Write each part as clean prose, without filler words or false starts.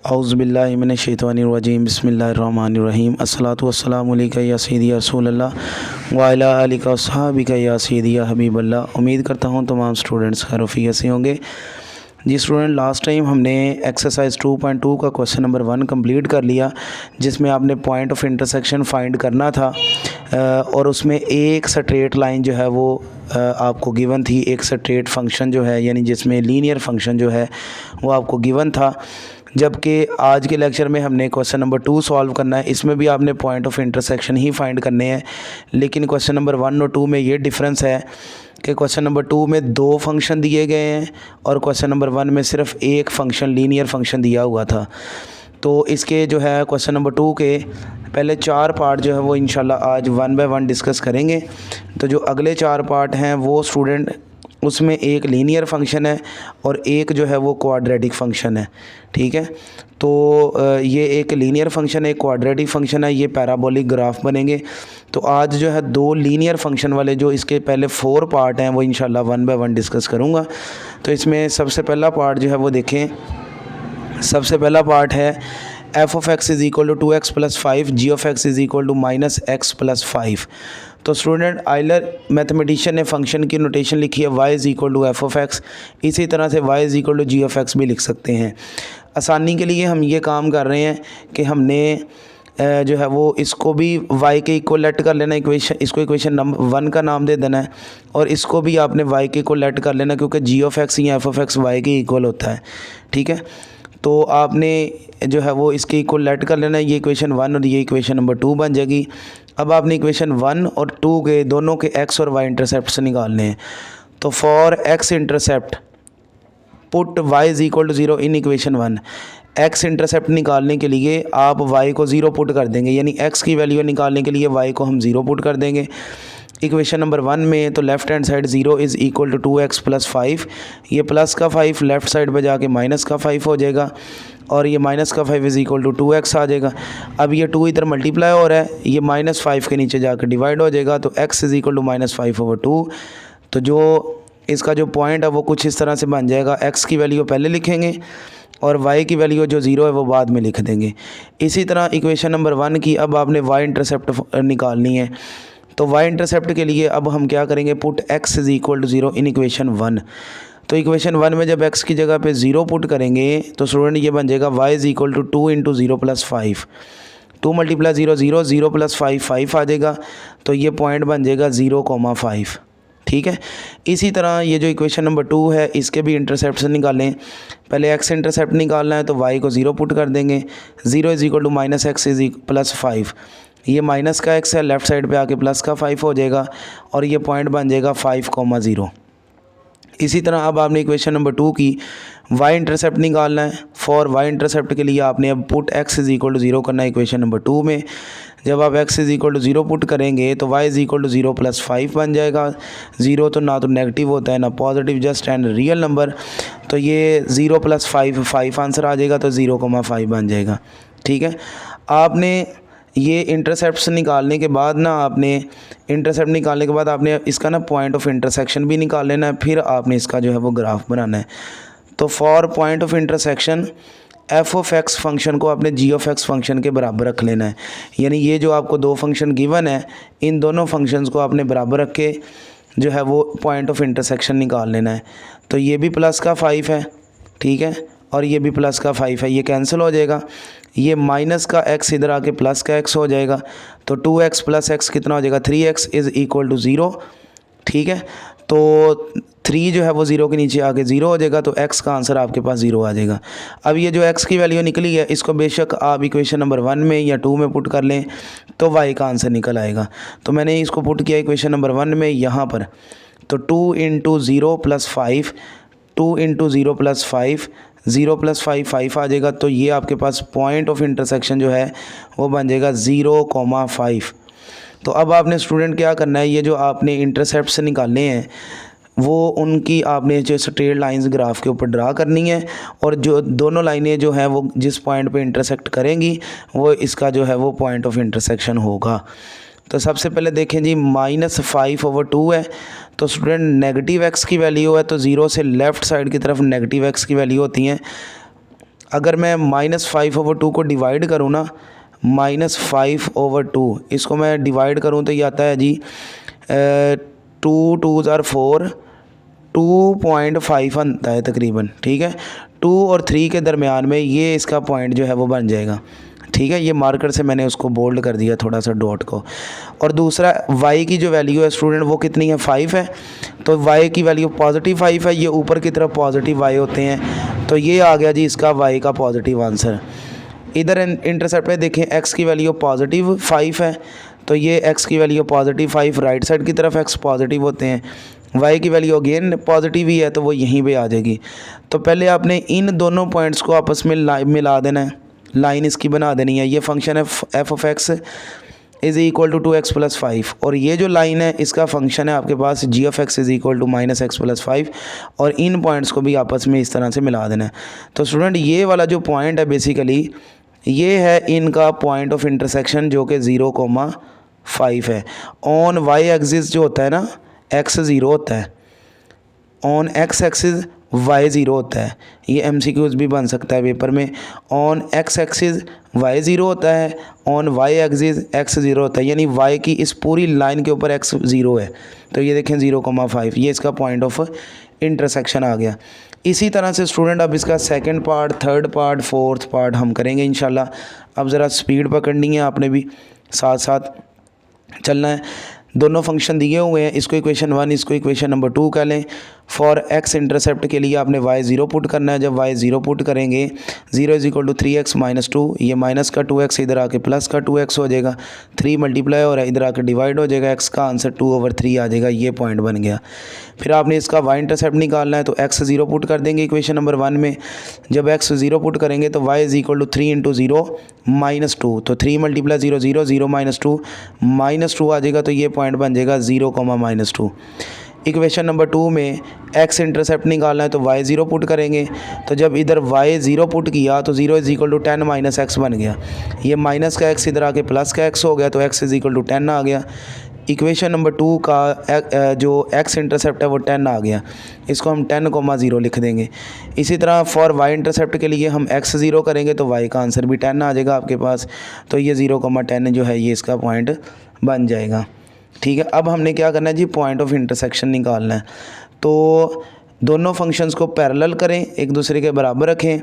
औज़ुबिल्लाहिमिनश्शैतानिर्रजीम बिस्मिल्लाहिर्रहमानिर्रहीम अस्सलातु वस्सलामु अलैका या सय्यदी या रसूलल्लाह व अला आलिका वस्सहाबिका या सय्यदी या हबीबल्लाह। उम्मीद करता हूँ तमाम स्टूडेंट्स खैर से होंगे। जी स्टूडेंट, लास्ट टाइम हमने एक्सरसाइज 2.2 का क्वेश्चन नंबर 1 कंप्लीट कर लिया, जिसमें आपने पॉइंट ऑफ इंटरसेक्शन फाइंड करना था और उसमें एक स्ट्रेट लाइन जो है वो आपको गिवन थी, एक स्ट्रेट फंक्शन जो है यानी जिसमें लीनियर फंक्शन जो है वो आपको गिवन था। जबकि आज के लेक्चर में हमने क्वेश्चन नंबर 2 सॉल्व करना है, इसमें भी आपने point of intersection he find करने हैं। लेकिन क्वेश्चन नंबर 1 और 2 में ये डिफरेंस है कि क्वेश्चन नंबर 2 में 2 फंक्शन दिए गए हैं और क्वेश्चन नंबर 1 में सिर्फ एक फंक्शन लीनियर फंक्शन दिया हुआ था। तो इसके जो है क्वेश्चन नंबर 2 के पहले 4 पार्ट जो है वो इंशाल्लाह आज 1 बाय 1 डिस्कस करेंगे। तो जो अगले 4 पार्ट हैं वो स्टूडेंट, उसमें एक लीनियर फंक्शन है और एक जो है वो क्वाड्रेटिक फंक्शन है। ठीक है, तो ये एक लीनियर फंक्शन है, एक क्वाड्रेटिक फंक्शन है, ये पैराबोलिक ग्राफ बनेंगे। तो आज जो है 2 लीनियर फंक्शन वाले जो इसके पहले 4 पार्ट हैं वो इंशाल्लाह 1 बाय 1 डिस्कस करूँगा। तो इसमें सबसे पहला पार्ट जो है वो देखें, सबसे पहला पार्ट है f of x is equal to 2x + 5, g of x is equal to -x + 5। तो स्टूडेंट आइलर मैथमेटिशियन ने फंक्शन की नोटेशन लिखी है y is equal to f of x, इसी तरह से y is equal to g of x भी लिख सकते हैं। आसानी के लिए हम ये काम कर रहे हैं कि हमने जो है वो इसको भी y के इक्वल लेट कर लेना, इक्वेशन इसको इक्वेशन नंबर 1 का नाम दे देना है और इसको भी आपने y के इक्वल लेट कर लेना, क्योंकि जी ऑफ एक्स या एफ ऑफ एक्स y के इक्वल होता है। ठीक है, तो आपने जो है वो इसके इक्वल लेट कर लेना है, ये इक्वेशन 1 और ये इक्वेशन नंबर 2 बन जाएगी। अब आपने इक्वेशन 1 और 2 के दोनों के x और y इंटरसेप्ट निकालने हैं। तो for x intercept put y is equal to 0 in equation 1। x intercept निकालने के लिए आप y को 0 पुट कर देंगे, यानी x की वैल्यू निकालने के लिए y को हम 0 पुट कर देंगे इक्वेशन नंबर 1 में। तो left hand side 0 is equal to 2x + 5, ये प्लस का 5 लेफ़्ट साइड पे जाके माइनस का 5 हो जाएगा और ये माइनस का 5 इज़ इक्वल टू 2x आ जाएगा। अब ये 2 इधर मल्टीप्लाई हो रहा है, ये -5 के नीचे जाकर डिवाइड हो जाएगा, तो x इज़ इक्वल टू -5/2। तो जो इसका जो पॉइंट है वो कुछ इस तरह से बन जाएगा, x की वैल्यू पहले लिखेंगे और y की वैल्यू जो 0 है वो बाद में लिख देंगे। इसी तरह इक्वेशन नंबर 1 की अब आपने y इंटरसेप्ट निकालनी है। तो y इंटरसेप्ट के लिए अब हम क्या करेंगे, put x is equal to 0 in equation 1। तो इक्वेशन 1 में जब x की जगह पे 0 पुट करेंगे तो स्टूडेंट ये बन जाएगा y इज़ इक्वल टू 2 × 0 + 5, 2 × 0 0, 0 + 5 5 आ जाएगा। तो ये पॉइंट बन जाएगा 0,5। ठीक है, इसी तरह ये जो इक्वेशन नंबर 2 है इसके भी इंटरसेप्ट निकालें। पहले x इंटरसेप्ट निकालना है तो y को 0 पुट कर देंगे, 0 इज़ इक्वल टू -x + 5, ये माइनस का x है, लेफ़्ट साइड पे आके प्लस का 5 हो जाएगा और ये पॉइंट बन जाएगा 5,0। इसी तरह अब आपने इक्वेशन नंबर 2 की y इंटरसेप्ट निकालना है। फॉर y इंटरसेप्ट के लिए आपने अब put x is equal to 0 करना है इक्वेशन नंबर 2 में। जब आप x is equal to 0 put करेंगे तो y इज़ इक्वल टू 0 + 5 बन जाएगा। 0 तो ना तो नेगेटिव होता है ना positive, just and real number. तो ये 0 + 5 आंसर आ जाएगा, तो 0,5 बन जाएगा। ठीक है, आपने ये इंटरसेप्ट निकालने के बाद ना आपने इसका ना पॉइंट ऑफ इंटरसेक्शन भी निकाल लेना है, फिर आपने इसका जो है वो ग्राफ बनाना है। तो for point of intersection F of x function को आपने जी ऑफ एक्स फंक्शन के बराबर रख लेना है, यानी ये जो आपको 2 फंक्शन गिवन है इन दोनों फंक्शंस को आपने बराबर रख के जो है वो पॉइंट ऑफ इंटरसेक्शन निकाल लेना है। तो ये भी प्लस का 5 है, ठीक है, और ये भी प्लस का 5 है, ये कैंसिल हो जाएगा। ये माइनस का x इधर आके प्लस का x हो जाएगा, तो 2x + x कितना हो जाएगा, 3x इज़ इक्वल टू 0। ठीक है, तो 3 जो है वो 0 के नीचे आके 0 हो जाएगा, तो x का आंसर आपके पास 0 आ जाएगा। अब ये जो x की वैल्यू निकली है इसको बेशक आप इक्वेशन नंबर 1 में या 2 में पुट कर लें तो y का आंसर निकल आएगा। तो मैंने इसको पुट किया इक्वेशन नंबर 1 में यहाँ पर, तो 2 × 0 + 5, 2 × 0 + 5, 0 + 5 5 आ जाएगा। तो ये आपके पास पॉइंट ऑफ इंटरसेक्शन जो है वो बन जाएगा 0,5। तो अब आपने स्टूडेंट क्या करना है, ये जो आपने इंटरसेप्ट से निकालने हैं वो उनकी आपने जो स्ट्रेट लाइंस ग्राफ के ऊपर ड्रा करनी है और जो दोनों लाइनें जो हैं वो जिस पॉइंट पे इंटरसेक्ट करेंगी वो इसका जो है वो पॉइंट ऑफ इंटरसेक्शन होगा। तो सबसे पहले देखें जी, -5/2 है, तो स्टूडेंट नेगेटिव x की वैल्यू है तो 0 से लेफ़्ट साइड की तरफ नेगेटिव x की वैल्यू होती हैं अगर मैं -5/2 को डिवाइड करूँ ना, -5/2 इसको मैं डिवाइड करूँ तो ये आता है जी 2 2 आर 4, 2.5 आता है तकरीबन। ठीक है, 2 और 3 के दरमियान में ये इसका पॉइंट जो है वो बन जाएगा। ठीक है, ये मार्कर से मैंने उसको बोल्ड कर दिया थोड़ा सा डॉट को। और दूसरा y की जो वैल्यू है स्टूडेंट वो कितनी है, 5 है। तो y की वैल्यू पॉजिटिव 5 है, ये ऊपर की तरफ पॉजिटिव y होते हैं, तो ये आ गया जी इसका y का पॉजिटिव आंसर। इधर इंटरसेप्ट में देखें x की वैल्यू पॉजिटिव 5 है, तो ये x की वैल्यू पॉजिटिव 5, राइट साइड की तरफ x पॉजिटिव होते हैं। y की वैल्यू अगेन पॉजिटिव ही है, तो वो यहीं पे आ जाएगी। तो पहले आपने इन दोनों पॉइंट्स को आपस में मिला देना है, लाइन इसकी बना देनी है। ये फंक्शन है f(x) is equal to 2x + 5, और ये जो लाइन है इसका फंक्शन है आपके पास g(x) is equal to -x + 5, और इन पॉइंट्स को भी आपस में इस तरह से मिला देना है। तो स्टूडेंट ये वाला जो पॉइंट है बेसिकली ये है इनका पॉइंट ऑफ इंटरसेक्शन, जो कि 0,5 है। ऑन y एक्सिस जो होता है ना, x 0 होता है, ऑन x एक्सिस y 0 होता है। ये MCQs भी बन सकता है पेपर में। ऑन x एक्सिस y 0 होता है, ऑन y एक्सिस x 0 होता है, यानी y की इस पूरी लाइन के ऊपर x 0 है। तो ये देखें 0,5, ये इसका पॉइंट ऑफ इंटरसेक्शन आ गया। इसी तरह से स्टूडेंट अब इसका second part, third part, fourth part हम करेंगे इंशाल्लाह। अब ज़रा स्पीड पकड़नी है आपने भी, साथ साथ चलना है। दोनों फंक्शन दिए हुए हैं, इसको इक्वेशन 1, इसको इक्वेशन नंबर 2 कह लें। फॉर x इंटरसेप्ट के लिए आपने y 0 पुट करना है। जब y 0 पुट करेंगे 0 = 3x - 2, ये माइनस का 2x इधर आके प्लस का 2x हो जाएगा, 3 मल्टीप्लाई हो रहा है इधर आके डिवाइड हो जाएगा, x का आंसर 2/3 आ जाएगा। ये पॉइंट बन गया। फिर आपने इसका y इंटरसेप्ट निकालना है, तो x 0 पुट कर देंगे इक्वेशन नंबर 1 में। जब x 0 पुट करेंगे तो y = 3 × 0 - 2, तो 3 × 0 0 0 - 2 आ जाएगा, तो ये पॉइंट बन जाएगा 0, -2। इक्वेशन नंबर 2 में x इंटरसेप्ट निकालना है, तो y 0 पुट करेंगे। तो जब इधर y 0 पुट किया तो 0 = 10 - x बन गया, ये माइनस का x इधर आके प्लस का x हो गया, तो x = 10 आ गया। इक्वेशन नंबर 2 का जो x इंटरसेप्ट है वो 10 आ गया, इसको हम 10,0 लिख देंगे। इसी तरह फॉर y इंटरसेप्ट के लिए हम x 0 करेंगे तो y का आंसर भी 10 आ जाएगा आपके पास, तो ये 0,10 जो है ये इसका पॉइंट बन जाएगा। ठीक है, अब हमने क्या करना है जी, पॉइंट ऑफ इंटरसेक्शन निकालना है। तो दोनों फंक्शंस को पैरेलल करें, एक दूसरे के बराबर रखें।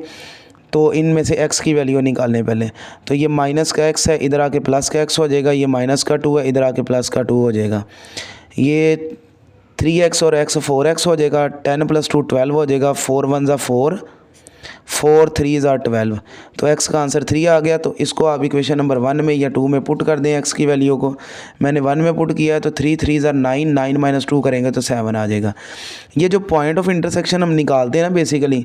तो इनमें से x की वैल्यू निकालने पहले, तो ये माइनस का x है, इधर आके प्लस का x हो जाएगा, ये माइनस का 2 है, इधर आके प्लस का 2 हो जाएगा। ये 3x और x 4x हो जाएगा, 10 + 2 12 हो जाएगा, 4 1 = 4, 4 3 = 12, तो x का आंसर 3 आ गया। तो इसको आप इक्वेशन नंबर 1 में या 2 में पुट कर दें x की वैल्यू को। मैंने 1 में पुट किया है, तो 3 3 = 9, 9 - 2 करेंगे तो 7 आ जाएगा। ये जो पॉइंट ऑफ इंटरसेक्शन हम निकालते हैं ना बेसिकली,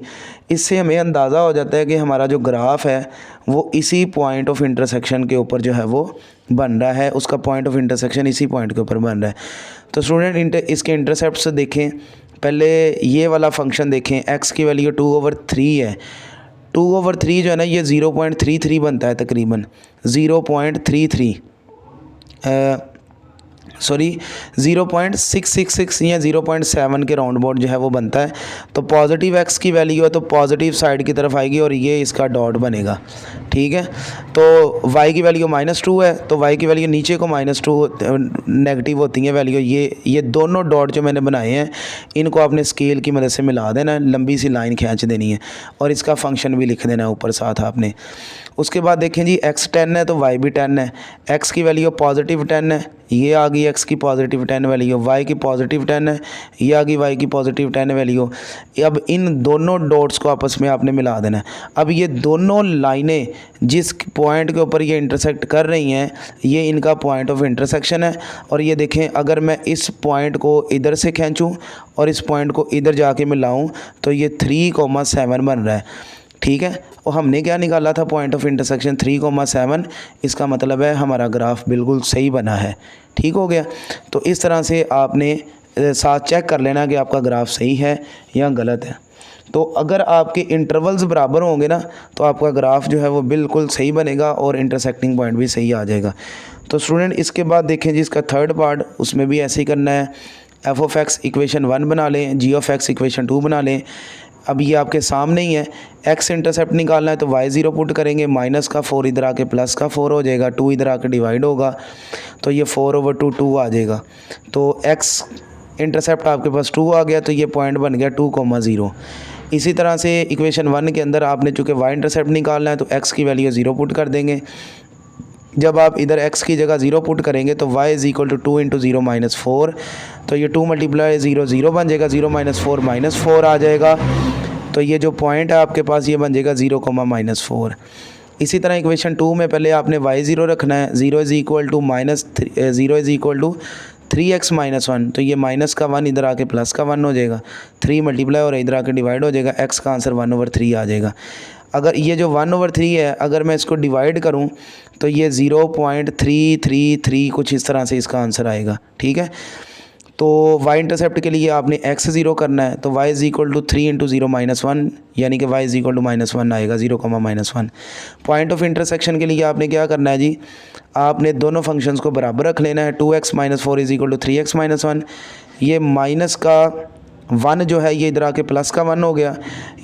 इससे हमें अंदाज़ा हो जाता है कि हमारा जो ग्राफ है वो इसी पॉइंट ऑफ इंटरसेक्शन के ऊपर जो है वो बन रहा है, उसका पॉइंट ऑफ इंटरसेक्शन इसी पॉइंट के ऊपर बन रहा है। तो स्टूडेंट इसके इंटरसेप्ट्स देखें, पहले ये वाला फंक्शन देखें, x की वैल्यू 2/3 है। 2/3 जो है ना ये 0.33 बनता है, तकरीबन 0.33 सॉरी 0.666 या 0.7 के राउंड अबाउट जो है वो बनता है। तो पॉजिटिव x की वैल्यू है तो पॉजिटिव साइड की तरफ आएगी और ये इसका डॉट बनेगा। ठीक है, तो y की वैल्यू -2 है, तो y की वैल्यू नीचे को -2 नेगेटिव होती है वैल्यू। ये दोनों डॉट जो मैंने बनाए हैं इनको आपने स्केल की मदद से मिला देना है, लंबी सी लाइन खींच देनी है और इसका फंक्शन भी लिख देना है ऊपर साथ आपने। उसके बाद देखें जी x 10 है तो y भी 10 है, x की वैल्यू पॉजिटिव 10 है, ये आ गई x की पॉजिटिव 10 वैल्यू, y की पॉजिटिव 10 है, ये आ गई y की पॉजिटिव 10 वैल्यू। अब इन दोनों डॉट्स को आपस में आपने मिला देना है। अब ये दोनों लाइनें जिस पॉइंट के ऊपर ये इंटरसेक्ट कर रही हैं ये इनका पॉइंट ऑफ इंटरसेक्शन है। और ये देखें अगर मैं इस पॉइंट को इधर से खींचूँ और इस पॉइंट को इधर जाके मिलाऊँ तो ये 3,7 बन रहा है। ठीक है, और हमने क्या निकाला था, पॉइंट ऑफ इंटरसेक्शन 3,7। इसका मतलब है हमारा ग्राफ बिल्कुल सही बना है। ठीक हो गया, तो इस तरह से आपने साथ चेक कर लेना कि आपका ग्राफ सही है या गलत है। तो अगर आपके इंटरवल्स बराबर होंगे ना तो आपका ग्राफ जो है वो बिल्कुल सही बनेगा और इंटरसेक्टिंग पॉइंट भी सही आ जाएगा। तो स्टूडेंट इसके बाद देखें जी इसका थर्ड पार्ट, उसमें भी ऐसे ही करना है। f(x) इक्वेशन 1 बना लें, g(x) इक्वेशन 2 बना लें, अब ये आपके सामने ही है, एक्स इंटरसेप्ट निकालना है तो वाई ज़ीरो पुट करेंगे, माइनस का 4 इधर आके प्लस का 4 हो जाएगा, 2 इधर आके डिवाइड होगा तो ये 4/2 2 आ जाएगा। तो एक्स इंटरसेप्ट आपके पास 2 आ गया, तो ये पॉइंट बन गया 2,0। इसी तरह से इक्वेशन 1 के अंदर आपने चूँकि वाई इंटरसेप्ट निकालना है तो एक्स की वैल्यू 0 पुट कर देंगे। जब आप इधर x की जगह 0 पुट करेंगे तो y is equal to 2 into 0 minus 4, तो ये 2 मल्टीप्लाई 0 0 बन जाएगा, 0 माइनस 4 माइनस 4 आ जाएगा। तो ये जो पॉइंट है आपके पास ये बन जाएगा 0, -4। इसी तरह इक्वेशन 2 में पहले आपने y 0 रखना है, 0 is equal to 3x minus 1, तो ये माइनस का 1 इधर आके प्लस का 1 हो जाएगा, 3 मल्टीप्लाई और इधर आके डिवाइड हो जाएगा, x का आंसर 1/3 आ जाएगा। अगर ये जो 1/3 है अगर मैं इसको डिवाइड करूं तो ये 0.333 कुछ इस तरह से इसका आंसर आएगा, ठीक है। तो y इंटरसेप्ट के लिए आपने x 0 करना है, तो y is equal to 3 into 0 minus 1, यानी कि y इज़ इक्वल टू -1 आएगा, 0, -1। पॉइंट ऑफ इंटरसेक्शन के लिए आपने क्या करना है जी, आपने दोनों फंक्शंस को बराबर रख लेना है। 2x minus 4 is equal to 3x minus 1, ये माइनस का 1 जो है ये इधर आके प्लस का 1 हो गया,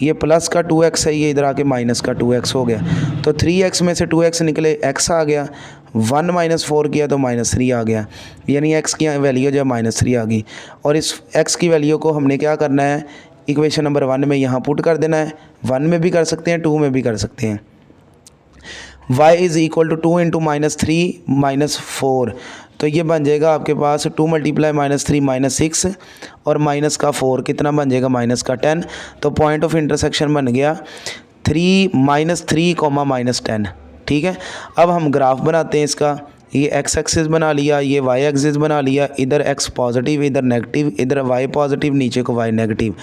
ये प्लस का 2x है ये इधर आके माइनस का 2x हो गया, तो 3x में से 2x निकले x आ गया, 1 माइनस 4 किया तो -3 आ गया, यानी x की वैल्यू जो है -3 आ गई। और इस x की वैल्यू को हमने क्या करना है, इक्वेशन नंबर 1 में यहाँ पुट कर देना है। 1 में भी कर सकते हैं, 2 में भी कर सकते हैं। y is equal to 2 into -3 -4, तो ये बन जाएगा आपके पास 2 मल्टीप्लाई -3 -6 और माइनस का 4 कितना बन जाएगा, माइनस का 10। तो पॉइंट ऑफ इंटरसेक्शन बन गया 3 -10, ठीक है। अब हम ग्राफ बनाते हैं इसका, ये x एक्सिस बना लिया, ये y एक्सिस बना लिया, इधर x पॉजिटिव इधर नेगेटिव, इधर y पॉजिटिव नीचे को y नेगेटिव।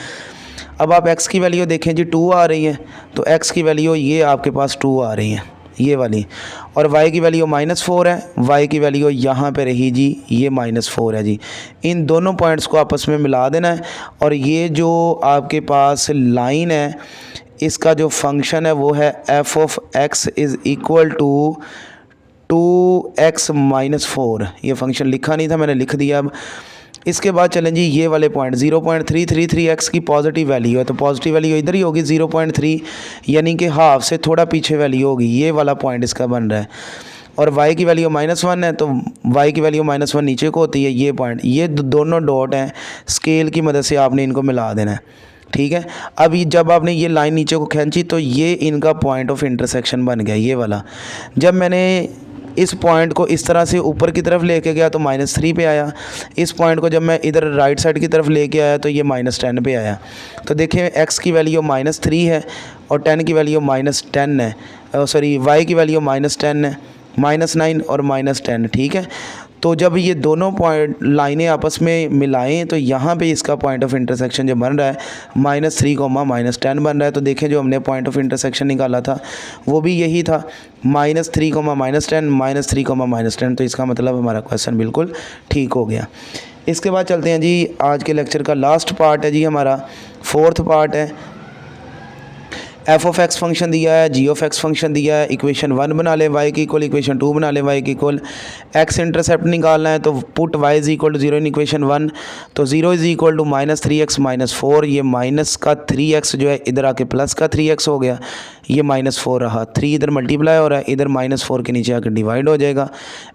अब आप x की वैल्यू देखें जी 2 आ रही है, तो x की वैल्यू ये आपके पास 2 आ रही है ये वाली, और y की वैल्यू -4 है, y की वैल्यू यहाँ पे रही जी ये -4 है जी। इन दोनों पॉइंट्स को आपस में मिला देना है, और ये जो आपके पास लाइन है इसका जो फंक्शन है वो है f of x is equal to 2x minus 4। ये फंक्शन लिखा नहीं था, मैंने लिख दिया। अब इसके बाद चलें जी ये वाले पॉइंट 0.333x की पॉजिटिव वैल्यू है, तो पॉजिटिव वैल्यू इधर ही होगी 0.3, यानी कि हाफ से थोड़ा पीछे वैल्यू होगी, ये वाला पॉइंट इसका बन रहा है। और y की वैल्यू -1 है, तो y की वैल्यू -1 नीचे को होती है, ये पॉइंट, ये दोनों डॉट हैं, स्केल की मदद से आपने इनको मिला देना है, ठीक है। अब जब आपने ये लाइन नीचे को खींची तो ये इनका पॉइंट ऑफ इंटरसेक्शन बन गया ये वाला। जब मैंने इस पॉइंट को इस तरह से ऊपर की तरफ लेके गया तो -3 पे आया, इस पॉइंट को जब मैं इधर राइट साइड की तरफ लेके आया तो ये -10 पे आया। तो देखिए x की वैल्यू -3 है और 10 की वैल्यू -10 है, सॉरी y की वैल्यू -10 है, -9 और -10, ठीक है। तो जब ये दोनों पॉइंट लाइनें आपस में मिलाएं तो यहाँ पे इसका पॉइंट ऑफ इंटरसेक्शन जो बन रहा है -3, -10 बन रहा है। तो देखें जो हमने पॉइंट ऑफ इंटरसेक्शन निकाला था वो भी यही था, -3, -10, -3, -10। तो इसका मतलब हमारा क्वेश्चन बिल्कुल ठीक हो गया। इसके बाद चलते हैं जी, आज के लेक्चर का लास्ट पार्ट है जी हमारा, 4th पार्ट है। f ऑफ x फंक्शन दिया है, g ऑफ x फंक्शन दिया है, इक्वेशन 1 बना ले y की इक्वल, इक्वेशन 2 बना ले y की इक्वल, x इंटरसेप्ट निकालना है तो put y is equal to 0 in equation 1, तो 0 इज़ इक्वल टू -3x -4, ये माइनस का 3x जो है इधर आके प्लस का 3x हो गया, ये -4 रहा, 3 इधर मल्टीप्लाई हो रहा है, इधर -4 के नीचे आकर डिवाइड हो जाएगा,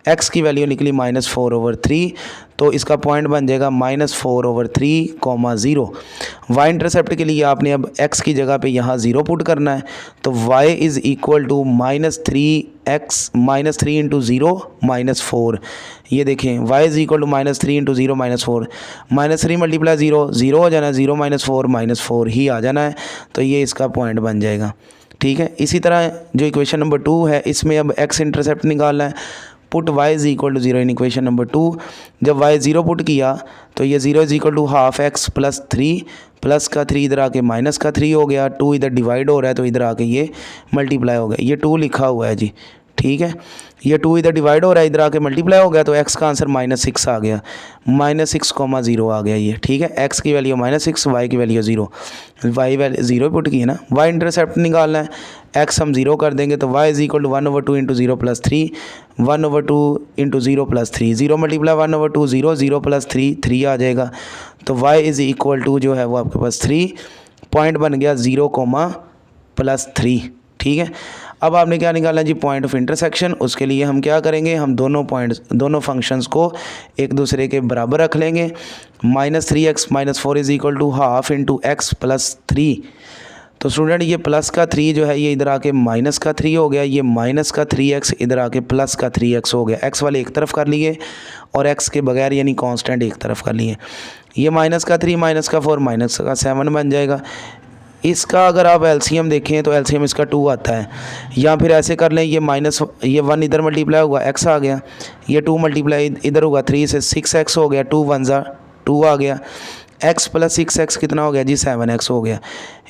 x की वैल्यू निकली -4/3, तो इसका पॉइंट बन जाएगा -4/3, 0। y इंटरसेप्ट के लिए आपने अब x की जगह पे यहाँ 0 पुट करना है, तो y is equal to -3x -3 into 0 -4। ये देखें y is equal to -3 into 0 -4, -3 multiply 0 0 हो जाना है, 0 -4 -4 ही आ जाना है, तो ये इसका पॉइंट बन जाएगा, ठीक है। इसी तरह जो इक्वेशन नंबर 2 है इसमें अब x इंटरसेप्ट निकालना है, put y is equal to 0 in equation number 2। जब y 0 पुट किया तो ये 0 is equal to half x plus 3, plus का 3 इधर आके माइनस का 3 हो गया, 2 इधर डिवाइड हो रहा है तो इधर आके ये मल्टीप्लाई हो गया, ये 2 लिखा हुआ है जी, ठीक है। ये 2 इधर डिवाइड हो रहा है, इधर आके मल्टीप्लाई हो गया, तो x का आंसर -6 आ गया, -6,0 आ गया ये, ठीक है। x की वैल्यू -6, y की वैल्यू 0, y वैल्यू 0 पुट की है ना। y इंटरसेप्ट निकालना है, x हम 0 कर देंगे तो y is equal to 1/2 into 0 plus 3, 1/2 into 0 plus 3, 0 multiply 1/2 0, 0 plus 3 3 आ जाएगा, तो y इज़ इक्वल टू जो है वो आपके पास 3 पॉइंट बन गया 0,+3। ठीक है, अब आपने क्या निकाला जी, पॉइंट ऑफ इंटरसेक्शन। उसके लिए हम क्या करेंगे, हम दोनों फंक्शंस को एक दूसरे के बराबर रख लेंगे। -3x - 4 is equal to half into x + 3। तो स्टूडेंट ये प्लस का 3 जो है ये इधर आके माइनस का 3 हो गया, ये माइनस का 3x इधर आके प्लस का 3x हो गया। x वाले एक तरफ कर लिए और x के बगैर यानी कांस्टेंट एक तरफ कर लिए। ये माइनस का 3 माइनस का 4 माइनस का 7 बन जाएगा। इसका अगर आप एलसीएम देखें तो एलसीएम इसका 2 आता है, या फिर ऐसे कर लें, ये -1 इधर मल्टीप्लाई होगा x आ गया, ये 2 मल्टीप्लाई इधर होगा 3 से 6x हो गया, 2 1 ज़ा 2 आ गया, x + 6x कितना हो गया जी 7x हो गया।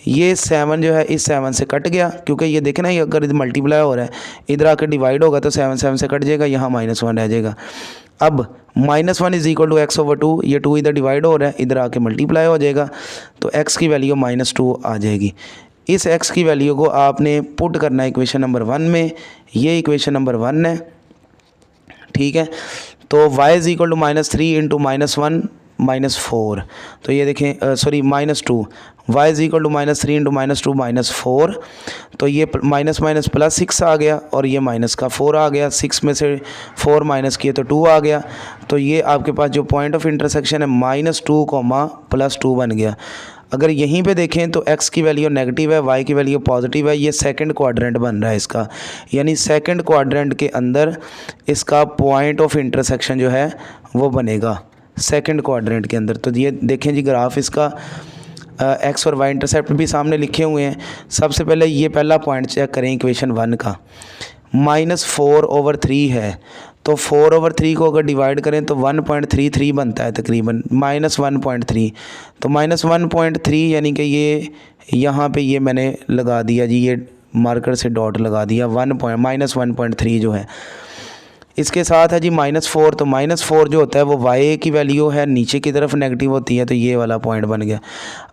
ये 7 जो है इस 7 से कट गया, क्योंकि ये देखें ना, ये अगर इधर मल्टीप्लाई हो रहा है इधर आकर डिवाइड होगा तो 7 7 से कट जाएगा, यहाँ -1 रह जाएगा। अब -1 इज़ इक्वल टू x/2, ये 2 इधर डिवाइड हो रहा है इधर आके मल्टीप्लाई हो जाएगा, तो x की वैल्यू -2 आ जाएगी। इस x की वैल्यू को आपने पुट करना है इक्वेशन नंबर 1 में, ये इक्वेशन नंबर 1 है। ठीक है, तो y इज़ इक्वल टू -3 × -1 - 4, तो ये देखें sorry -2, y is equal to -3 × -2 - 4, तो ये माइनस माइनस प्लस 6 आ गया और ये माइनस का 4 आ गया, 6 में से 4 माइनस किए तो 2 आ गया। तो ये आपके पास जो पॉइंट ऑफ इंटरसेक्शन है -2, +2 बन गया। अगर यहीं पे देखें तो x की वैल्यू नेगेटिव है, y की वैल्यू पॉजिटिव है, ये सेकंड क्वाड्रेंट बन रहा है इसका, यानी सेकंड क्वाड्रेंट के अंदर इसका पॉइंट ऑफ इंटरसेक्शन जो है वो बनेगा सेकंड क्वाड्रेंट के अंदर। तो ये देखें जी ग्राफ इसका, x और y इंटरसेप्ट भी सामने लिखे हुए हैं। सबसे पहले ये पहला पॉइंट चेक करें इक्वेशन 1 का, -4/3 है, तो 4/3 को अगर डिवाइड करें तो 1.33 बनता है तकरीबन, -1.3, तो -1.3 यानी कि ये यहाँ पे ये मैंने लगा दिया जी, ये मार्कर से डॉट लगा दिया, -1.3 जो है। इसके साथ है जी -4, तो -4 जो होता है वो y की वैल्यू है, नीचे की तरफ नेगेटिव होती है, तो ये वाला पॉइंट बन गया।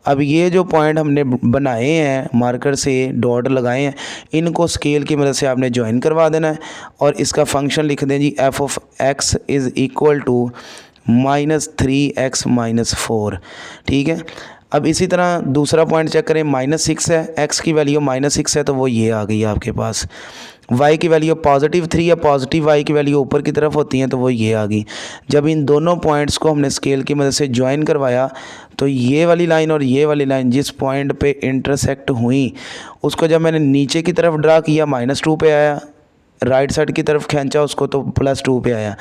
अब ये जो पॉइंट हमने बनाए हैं मार्कर से डॉट लगाए हैं, इनको स्केल की मदद से आपने ज्वाइन करवा देना है और इसका फंक्शन लिख दें जी f(x) is equal to -3x - 4। ठीक है, अब इसी तरह दूसरा पॉइंट चेक करें, -6 है, x की वैल्यू -6 है, तो वो ये आ गई आपके पास। y की वैल्यू +3 है, पॉजिटिव y की वैल्यू ऊपर की तरफ होती है, तो वो ये आ गई। जब इन दोनों पॉइंट्स को हमने स्केल की मदद से ज्वाइन करवाया तो ये वाली लाइन और ये वाली लाइन जिस पॉइंट पे इंटरसेक्ट हुई उसको जब मैंने नीचे की तरफ ड्रा किया -2 पे आया, राइट साइड की तरफ खींचा उसको तो +2 पे आया।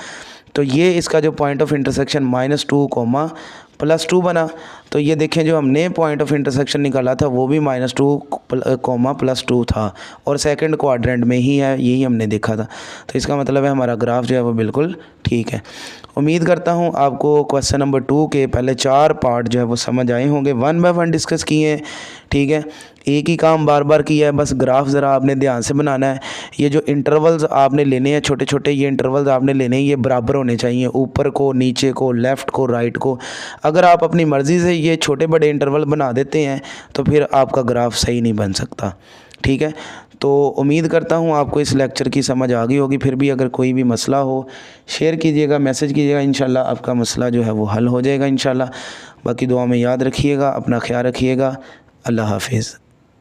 तो ये इसका जो पॉइंट ऑफ इंटरसेक्शन -2, +2 बना। तो ये देखें जो हमने पॉइंट ऑफ इंटरसेक्शन निकाला था वो भी -2, +2 था और सेकंड क्वाड्रेंट में ही है, यही हमने देखा था। तो इसका मतलब है हमारा ग्राफ जो है वो बिल्कुल ठीक है। उम्मीद करता हूँ आपको क्वेश्चन नंबर 2 के पहले 4 पार्ट जो है वो समझ आए होंगे, 1 बाय 1 डिस्कस किए हैं। ठीक है, एक ही काम बार बार किया है, बस ग्राफ ज़रा आपने ध्यान से बनाना है। ये जो इंटरवल्स आपने लेने हैं छोटे छोटे, ये इंटरवल्स आपने लेने हैं, ये बराबर होने चाहिए, ऊपर को, नीचे को, लेफ़्ट को, राइट को। अगर आप अपनी मर्ज़ी से ये छोटे बड़े इंटरवल बना देते हैं तो फिर आपका ग्राफ सही नहीं बन सकता। ठीक है, तो उम्मीद करता हूँ आपको इस लेक्चर की समझ आ गई होगी। फिर भी अगर कोई भी मसला हो शेयर कीजिएगा, मैसेज कीजिएगा, इंशाल्लाह आपका मसला जो है वो हल हो जाएगा इंशाल्लाह। बाकी दुआ में याद रखिएगा, अपना ख्याल रखिएगा। अल्लाह हाफिज़।